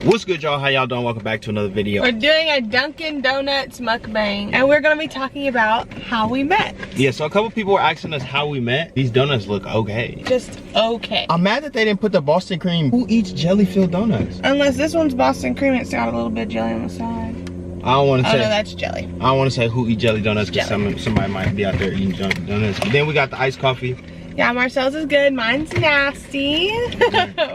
What's good, y'all? How y'all doing? Welcome back to another video. We're doing a Dunkin Donuts mukbang, and we're gonna be talking about how we met. Yeah, so a couple people were asking us how we met. These donuts look okay. Just okay. I'm mad that they didn't put the Boston cream. Who eats jelly-filled donuts? Unless this one's Boston cream, it's got a little bit of jelly on the side. I don't want to Oh say. no, that's jelly. I don't want to say who eat jelly donuts because somebody might be out there eating Dunkin donuts. But then we got the iced coffee. Yeah, Marcel's is good. Mine's nasty.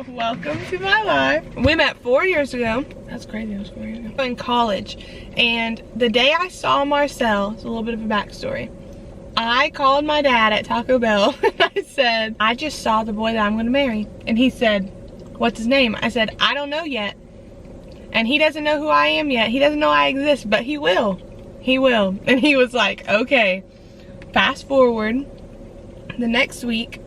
Welcome to my life. We met 4 years ago. That's crazy. It was 4 years ago. In college. And the day I saw Marcel, it's a little bit of a backstory. I called my dad at Taco Bell and I said, I just saw the boy that I'm going to marry. And he said, what's his name? I said, I don't know yet. And he doesn't know who I am yet. He doesn't know I exist, but he will. He will. And he was like, okay. Fast forward. The next week,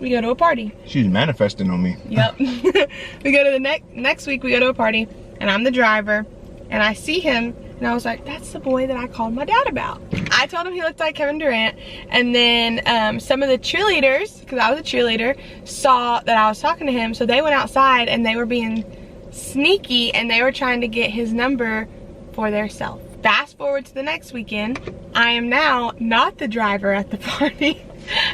we go to a party. She's manifesting on me. Yep. We go to the next week, we go to a party, and I'm the driver, and I see him, and I was like, that's the boy that I called my dad about. I told him he looked like Kevin Durant, and then some of the cheerleaders, because I was a cheerleader, saw that I was talking to him, so they went outside, and they were being sneaky, and they were trying to get his number for their self. Fast forward to the next weekend, I am now not the driver at the party.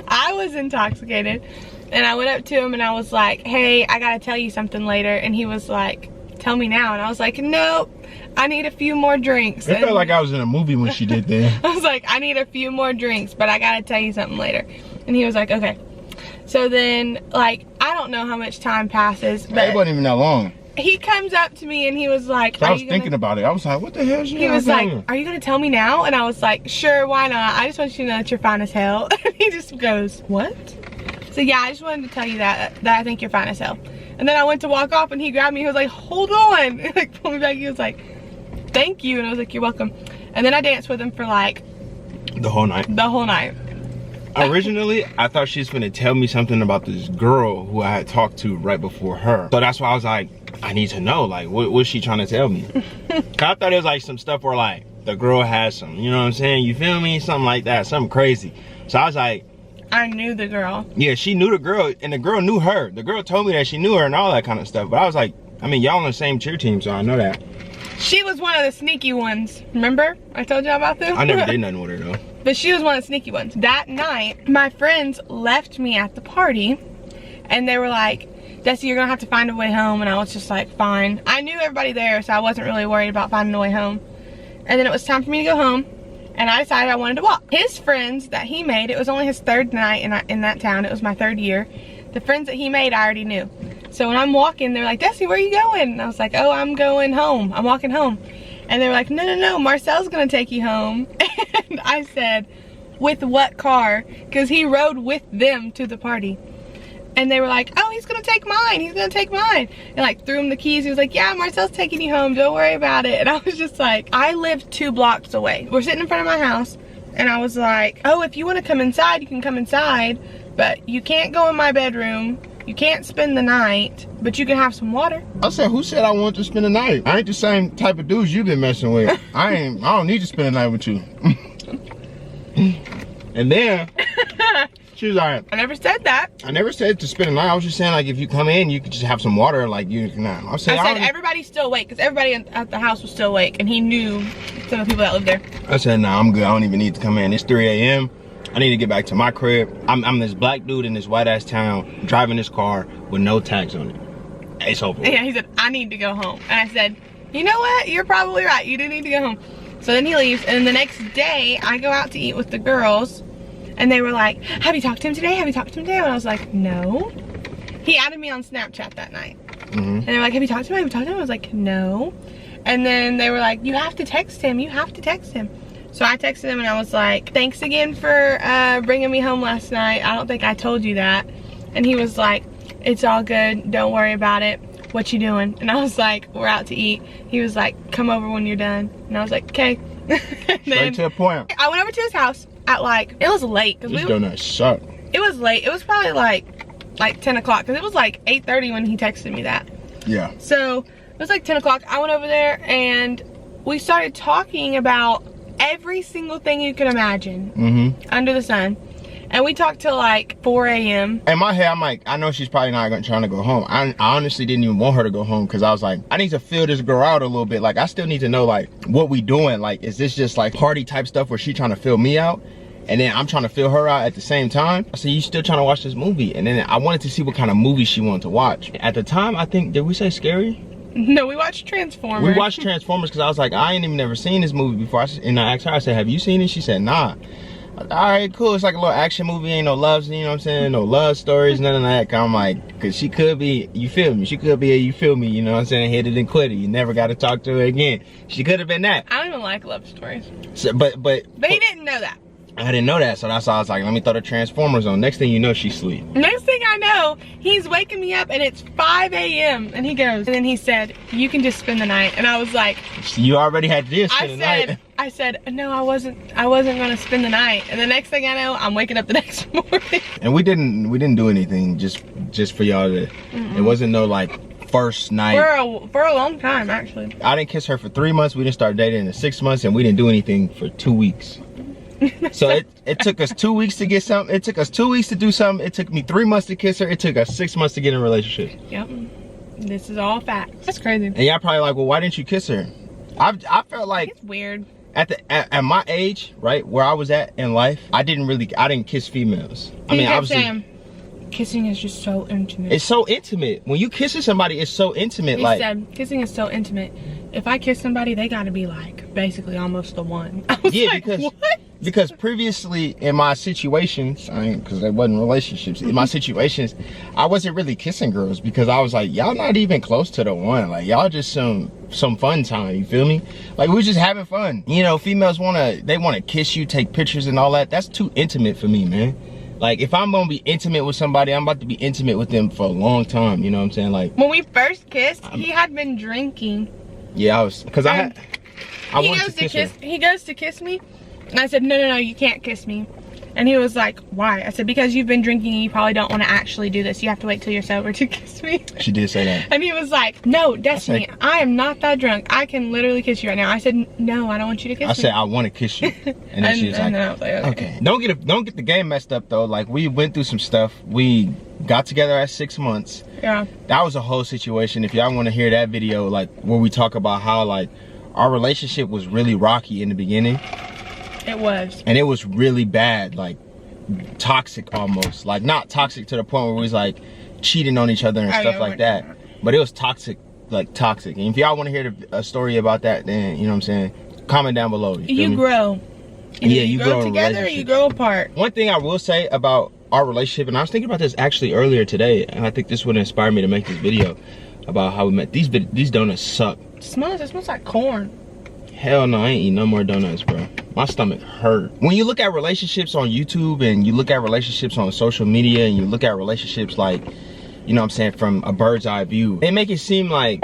I was intoxicated, and I went up to him and I was like, hey, I gotta tell you something later. And he was like, tell me now. And I was like, nope, I need a few more drinks. It felt like I was in a movie when she did that. I was like, I need a few more drinks, but I gotta tell you something later. And he was like, okay. So then, like, I don't know how much time passes, but it wasn't even that long. he comes up to me and he was like, I was thinking about it. I was like, what the hell is she He was like, are you gonna tell me now? And I was like, sure, why not? I just want you to know that you're fine as hell. And he just goes, what? So yeah, I just wanted to tell you that I think you're fine as hell. And then I went to walk off and he grabbed me. He was like, hold on. And like pulled me back. He was like, thank you. And I was like, you're welcome. And then I danced with him for like the whole night. The whole night. Originally, I thought she was gonna tell me something about this girl who I had talked to right before her. So that's why I was like, I need to know, like, what's she trying to tell me? I thought it was like some stuff where like, the girl has some, you know what I'm saying? You feel me? Something like that, something crazy. So I was like, I knew the girl. Yeah, she knew the girl, and the girl knew her. The girl told me that she knew her and all that kind of stuff. But I was like, I mean, y'all on the same cheer team, so I know that. She was one of the sneaky ones. Remember? I told you about them? I never did nothing with her though. But she was one of the sneaky ones. That night, my friends left me at the party, and they were like, Destany, you're gonna have to find a way home. And I was just like, fine. I knew everybody there, so I wasn't really worried about finding a way home. And then it was time for me to go home, and I decided I wanted to walk. His friends that he made, it was only his third night in that town. It was my third year. The friends that he made, I already knew. So when I'm walking, they're like, Destany, where are you going? And I was like, oh, I'm going home. I'm walking home. And they were like, no, Marcel's gonna take you home. And I said, with what car? Because he rode with them to the party. And they were like, oh, he's gonna take mine. He's gonna take mine. And like threw him the keys. He was like, yeah, Marcel's taking you home. Don't worry about it. And I was just like, I live 2 blocks away. We're sitting in front of my house. And I was like, oh, if you wanna come inside, you can come inside. But you can't go in my bedroom. You can't spend the night, but you can have some water. I said, who said I wanted to spend the night? I ain't the same type of dudes you've been messing with. I don't need to spend the night with you. And then she was like, I never said that. I never said to spend the night. I was just saying, like, if you come in, you could just have some water, like you can. I said everybody's still awake, because everybody at the house was still awake, and he knew some of the people that lived there. I said, nah, I'm good. I don't even need to come in. It's 3 a.m. I need to get back to my crib. I'm this black dude in this white ass town driving this car with no tags on it. It's over. Yeah, he said, I need to go home. And I said, you know what? You're probably right. You do need to go home. So then he leaves, and the next day I go out to eat with the girls, and they were like, have you talked to him today? Have you talked to him today? And I was like, no. He added me on Snapchat that night. And they were like, have you talked to him? Have you talked to him? I was like, no. And then they were like, you have to text him. You have to text him. So I texted him and I was like, thanks again for bringing me home last night. I don't think I told you that. And he was like, it's all good. Don't worry about it. What you doing? And I was like, we're out to eat. He was like, come over when you're done. And I was like, okay. Straight to the point. I went over to his house at like, it was late. This donut sucked. It was late. It was probably like 10 o'clock. Because it was like 8:30 when he texted me that. Yeah. So it was like 10 o'clock. I went over there and we started talking about every single thing you could imagine under the sun. And we talked till like 4 a.m. In my head, I'm like, I know she's probably not trying to go home. I honestly didn't even want her to go home because I was like, I need to feel this girl out a little bit. Like, I still need to know, like, what we doing. Like, is this just like party type stuff where she trying to feel me out? And then I'm trying to feel her out at the same time. I said, you still trying to watch this movie? And then I wanted to see what kind of movie she wanted to watch. At the time, I think, did we say Scary? No, we watched Transformers. We watched Transformers because I was like, I ain't even never seen this movie before. And I asked her, I said, have you seen it? She said, nah. All right, cool. It's like a little action movie. Ain't no love, you know what I'm saying? No love stories, none of that. I'm like, cause she could be, you feel me? She could be a, you feel me? You know what I'm saying? Hit it and quit it. You never got to talk to her again. She could have been that. I don't even like love stories. So, but he didn't know that. I didn't know that, so that's why I was like, let me throw the Transformers on. Next thing you know, she's asleep. Next thing I know, he's waking me up and it's 5 a.m. and he goes, and then he said, you can just spend the night. And I was like, you already had this for the night. I said, no, I wasn't gonna spend the night. And the next thing I know, I'm waking up the next morning. And we didn't do anything just for y'all to, it wasn't no like first night. For a long time, actually. I didn't kiss her for 3 months. We didn't start dating in 6 months, and we didn't do anything for 2 weeks. So it took us 2 weeks to get something. It took us 2 weeks to do something. It took me 3 months to kiss her. It took us 6 months to get in a relationship. Yep. This is all facts. That's crazy. And y'all probably like, well, why didn't you kiss her? I felt like it's weird. At my age, right, where I was at in life, I didn't kiss females. I mean, obviously, kissing is just so intimate. It's so intimate. When you kissing somebody, it's so intimate. He said, kissing is so intimate. If I kiss somebody, they gotta be like basically almost the one. I was like, what? Because previously in my situations, because they wasn't relationships, in my situations, I wasn't really kissing girls because I was like, y'all not even close to the one. Like, y'all just some fun time, you feel me? Like, we're just having fun. You know, females wanna kiss you, take pictures and all that. That's too intimate for me, man. Like, if I'm gonna be intimate with somebody, I'm about to be intimate with them for a long time, you know what I'm saying? Like, when we first kissed, he had been drinking. Yeah, I wanted to kiss her. He goes to kiss me, and I said, no, you can't kiss me. And he was like, why? I said, because you've been drinking and you probably don't want to actually do this. You have to wait till you're sober to kiss me. She did say that. And he was like, no, Destiny, I am not that drunk. I can literally kiss you right now. I said, no, I don't want you to kiss me. I said, I want to kiss you. And then she was like, I was like, okay. Don't get the game messed up though. Like, we went through some stuff. We got together at 6 months. Yeah. That was a whole situation. If y'all want to hear that video, like, where we talk about how, like, our relationship was really rocky in the beginning. It was. And it was really bad, like, toxic almost. Like, not toxic to the point where we was like cheating on each other and stuff like that, but it was toxic, like toxic. And if y'all want to hear a story about that, then, you know what I'm saying, comment down below. You grow. Yeah, you grow together or you grow apart. One thing I will say about our relationship, and I was thinking about this actually earlier today, and I think this would inspire me to make this video about how we met. These donuts suck. It smells like corn. Hell no, I ain't eating no more donuts, bro. My stomach hurt. When you look at relationships on YouTube and you look at relationships on social media and you look at relationships like, you know what I'm saying, from a bird's eye view, they make it seem like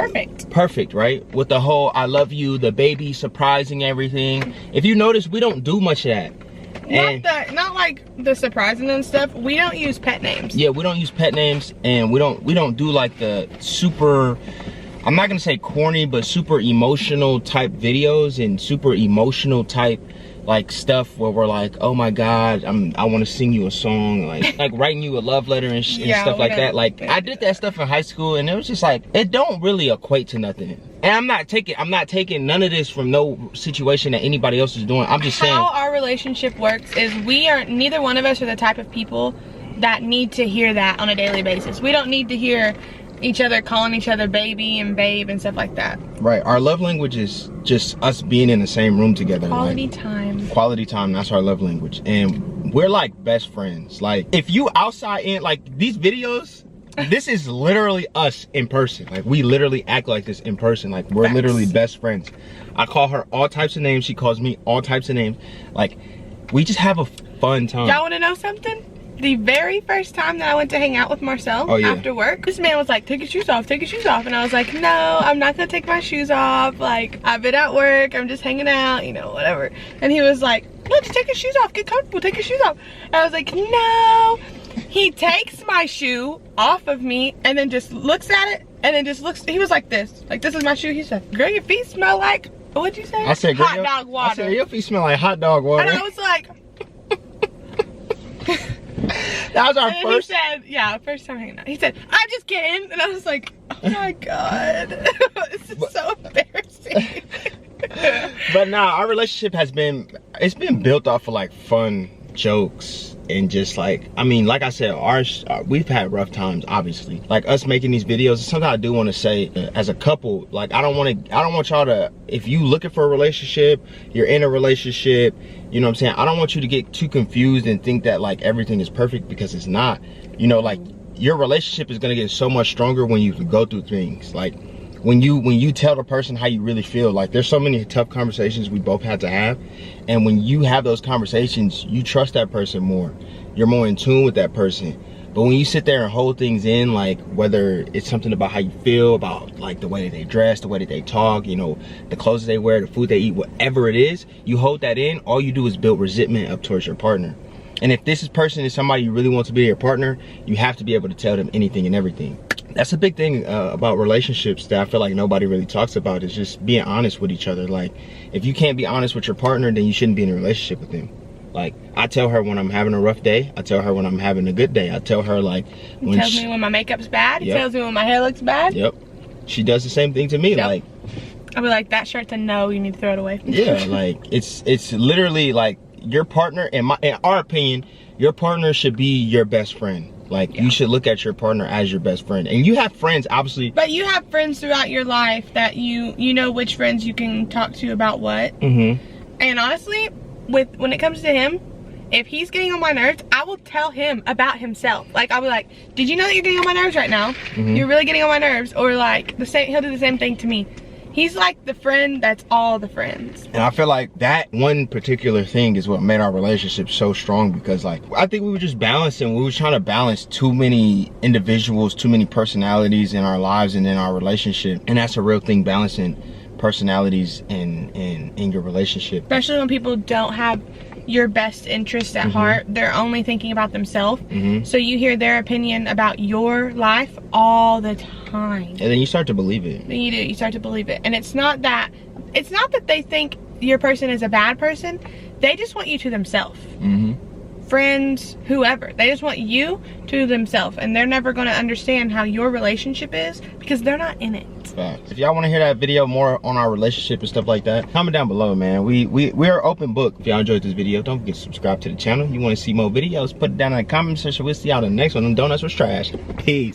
perfect, right? With the whole I love you, the baby surprising everything. If you notice, we don't do much of that. Not like the surprising and stuff. We don't use pet names. Yeah, we don't use pet names, and we don't do like the super, I'm not gonna say corny, but super emotional type videos and super emotional type like stuff where we're like, oh my God, I want to sing you a song, like writing you a love letter and stuff like that. Like, I did that stuff in high school, and it was just like, it don't really equate to nothing. And I'm not taking none of this from no situation that anybody else is doing. I'm just saying how our relationship works is neither one of us are the type of people that need to hear that on a daily basis. We don't need to hear each other calling each other baby and babe and stuff like that. Right. Our love language is just us being in the same room together. Quality time. Quality time, that's our love language. And we're like best friends. Like, if you outside in like these videos, this is literally us in person. Like, we literally act like this in person. Like, we're literally best friends. I call her all types of names. She calls me all types of names. Like, we just have a fun time. Y'all want to know something? The very first time that I went to hang out with Marcel after work, this man was like, take your shoes off, take your shoes off. And I was like, no, I'm not gonna take my shoes off. Like, I've been at work, I'm just hanging out, you know, whatever. And he was like, no, just take your shoes off, get comfortable, take your shoes off. And I was like, no. He takes my shoe off of me and then just looks at it and then just looks, he was like this is my shoe. He said, girl, your feet smell like, what'd you say? I said, hot dog water. I said, your feet smell like hot dog water. And I was like, That was our and first. He said, yeah, first time hanging out. He said, I'm just kidding. And I was like, oh my God. This is so embarrassing. But nah, our relationship has been, it's been built off of like fun jokes and just like, I mean, like I said, we've had rough times, obviously. Like us making these videos, something I do want to say as a couple, like I don't want y'all to, if you looking for a relationship, you're in a relationship, you know what I'm saying? I don't want you to get too confused and think that like everything is perfect, because it's not. You know, like your relationship is gonna get so much stronger when you go through things. Like when you tell the person how you really feel. Like there's so many tough conversations we both had to have, and when you have those conversations, you trust that person more. You're more in tune with that person. But when you sit there and hold things in, like whether it's something about how you feel, about like the way that they dress, the way that they talk, you know, the clothes they wear, the food they eat, whatever it is, you hold that in, all you do is build resentment up towards your partner. And if this person is somebody you really want to be your partner, you have to be able to tell them anything and everything. That's a big thing about relationships that I feel like nobody really talks about, is just being honest with each other. Like, if you can't be honest with your partner, then you shouldn't be in a relationship with them. Like, I tell her when I'm having a rough day. I tell her when I'm having a good day. I tell her like when he tells me when my makeup's bad. He Yep. tells me when my hair looks bad. Yep. She does the same thing to me. Yep. Like, I'll be like, that shirt's a no, you need to throw it away. yeah, like it's literally like your partner, in our opinion, your partner should be your best friend. Like, you should look at your partner as your best friend. And you have friends, obviously. But you have friends throughout your life that you know which friends you can talk to about what. Mm-hmm. And honestly, when it comes to him, if he's getting on my nerves, I will tell him about himself. Like, I'll be like, did you know that you're getting on my nerves right now? Mm-hmm. You're really getting on my nerves. Or like, he'll do the same thing to me. He's like the friend that's all the friends. And I feel like that one particular thing is what made our relationship so strong, because like, I think we were just balancing. We were trying to balance too many individuals, too many personalities in our lives and in our relationship. And that's a real thing, balancing personalities in your relationship. Especially when people don't have your best interest at heart. They're only thinking about themselves. So you hear their opinion about your life all the time. And then you start to believe it. Then you do, you start to believe it. And it's not that they think your person is a bad person. They just want you to themselves. Friends, whoever. They just want you to themselves. And they're never going to understand how your relationship is because they're not in it. Facts. If y'all want to hear that video more on our relationship and stuff like that, comment down below, man. We're open book. If y'all enjoyed this video, don't forget to subscribe to the channel. You want to see more videos, put it down in the comment section. We'll see y'all in the next one. Them donuts was trash. Peace.